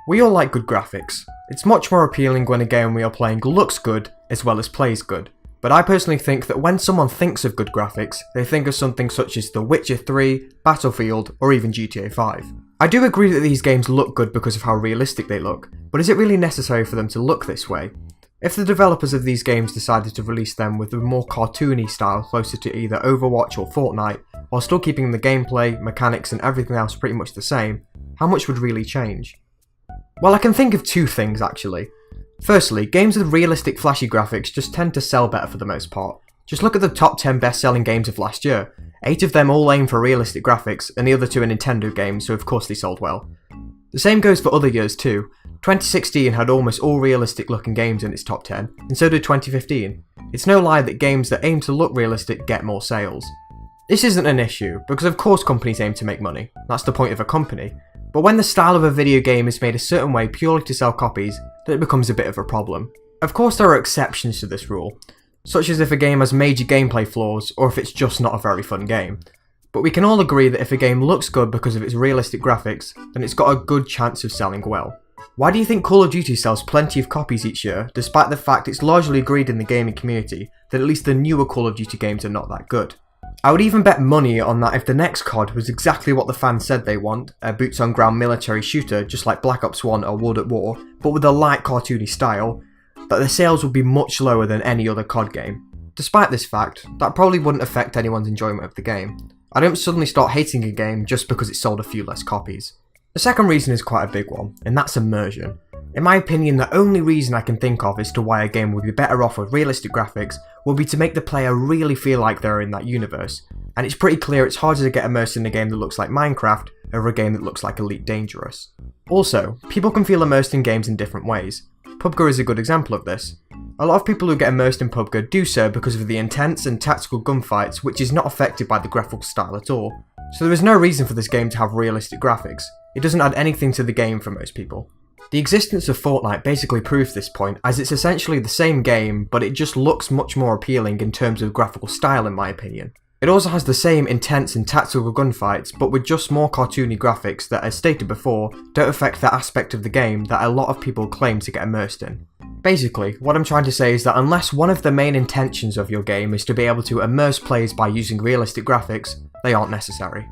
We all like good graphics. It's much more appealing when a game we are playing looks good as well as plays good. But I personally think that when someone thinks of good graphics, they think of something such as The Witcher 3, Battlefield, or even GTA 5. I do agree that these games look good because of how realistic they look, but is it really necessary for them to look this way? If the developers of these games decided to release them with a more cartoony style closer to either Overwatch or Fortnite, while still keeping the gameplay, mechanics and everything else pretty much the same, how much would really change? Well, I can think of two things actually. Firstly, games with realistic flashy graphics just tend to sell better for the most part. Just look at the top 10 best-selling games of last year. 8 of them all aim for realistic graphics, and the other 2 are Nintendo games, so of course they sold well. The same goes for other years too. 2016 had almost all realistic looking games in its top 10, and so did 2015. It's no lie that games that aim to look realistic get more sales. This isn't an issue, because of course companies aim to make money. That's the point of a company. But when the style of a video game is made a certain way purely to sell copies, then it becomes a bit of a problem. Of course there are exceptions to this rule, such as if a game has major gameplay flaws or if it's just not a very fun game. But we can all agree that if a game looks good because of its realistic graphics, then it's got a good chance of selling well. Why do you think Call of Duty sells plenty of copies each year, despite the fact it's largely agreed in the gaming community that at least the newer Call of Duty games are not that good? I would even bet money on that if the next COD was exactly what the fans said they want, a boots on ground military shooter just like Black Ops 1 or World at War, but with a light cartoony style, that the sales would be much lower than any other COD game. Despite this fact, that probably wouldn't affect anyone's enjoyment of the game. I don't suddenly start hating a game just because it sold a few less copies. The second reason is quite a big one, and that's immersion. In my opinion, the only reason I can think of as to why a game would be better off with realistic graphics would be to make the player really feel like they're in that universe, and it's pretty clear it's harder to get immersed in a game that looks like Minecraft over a game that looks like Elite Dangerous. Also, people can feel immersed in games in different ways. PUBG is a good example of this. A lot of people who get immersed in PUBG do so because of the intense and tactical gunfights, which is not affected by the graphical style at all. So there is no reason for this game to have realistic graphics. It doesn't add anything to the game for most people. The existence of Fortnite basically proves this point, as it's essentially the same game, but it just looks much more appealing in terms of graphical style in my opinion. It also has the same intense and tactical gunfights, but with just more cartoony graphics that, as stated before, don't affect that aspect of the game that a lot of people claim to get immersed in. Basically, what I'm trying to say is that unless one of the main intentions of your game is to be able to immerse players by using realistic graphics, they aren't necessary.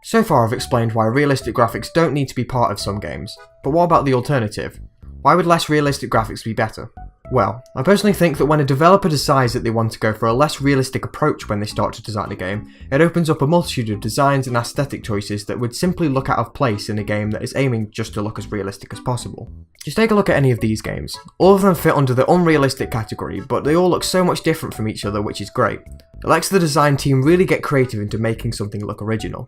So far I've explained why realistic graphics don't need to be part of some games, but what about the alternative? Why would less realistic graphics be better? Well, I personally think that when a developer decides that they want to go for a less realistic approach when they start to design a game, it opens up a multitude of designs and aesthetic choices that would simply look out of place in a game that is aiming just to look as realistic as possible. Just take a look at any of these games. All of them fit under the unrealistic category, but they all look so much different from each other, which is great. It lets the design team really get creative into making something look original.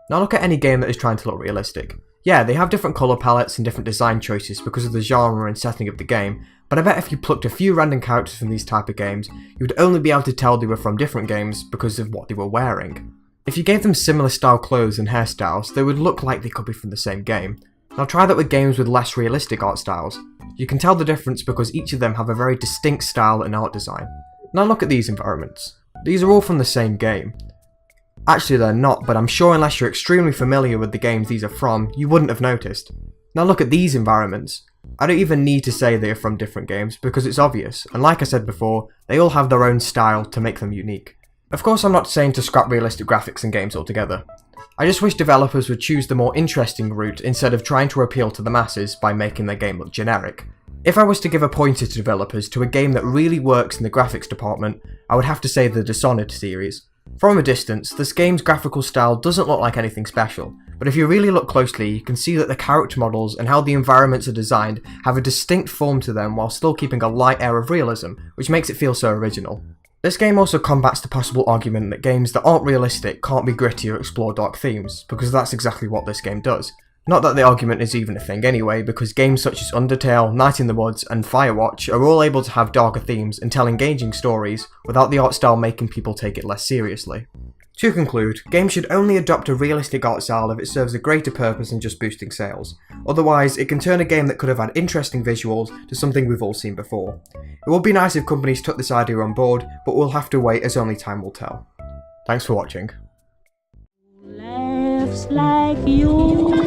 Now look at any game that is trying to look realistic. Yeah, they have different colour palettes and different design choices because of the genre and setting of the game, but I bet if you plucked a few random characters from these type of games, you would only be able to tell they were from different games because of what they were wearing. If you gave them similar style clothes and hairstyles, they would look like they could be from the same game. Now try that with games with less realistic art styles. You can tell the difference because each of them have a very distinct style and art design. Now look at these environments. These are all from the same game. Actually they're not, but I'm sure unless you're extremely familiar with the games these are from, you wouldn't have noticed. Now look at these environments. I don't even need to say they are from different games because it's obvious, and like I said before, they all have their own style to make them unique. Of course I'm not saying to scrap realistic graphics in games altogether. I just wish developers would choose the more interesting route instead of trying to appeal to the masses by making their game look generic. If I was to give a pointer to developers to a game that really works in the graphics department, I would have to say the Dishonored series. From a distance, this game's graphical style doesn't look like anything special, but if you really look closely, you can see that the character models and how the environments are designed have a distinct form to them while still keeping a light air of realism, which makes it feel so original. This game also combats the possible argument that games that aren't realistic can't be gritty or explore dark themes, because that's exactly what this game does. Not that the argument is even a thing anyway, because games such as Undertale, Night in the Woods, and Firewatch are all able to have darker themes and tell engaging stories without the art style making people take it less seriously. To conclude, games should only adopt a realistic art style if it serves a greater purpose than just boosting sales. Otherwise, it can turn a game that could have had interesting visuals to something we've all seen before. It would be nice if companies took this idea on board, but we'll have to wait as only time will tell. Thanks for watching. Laughs like you.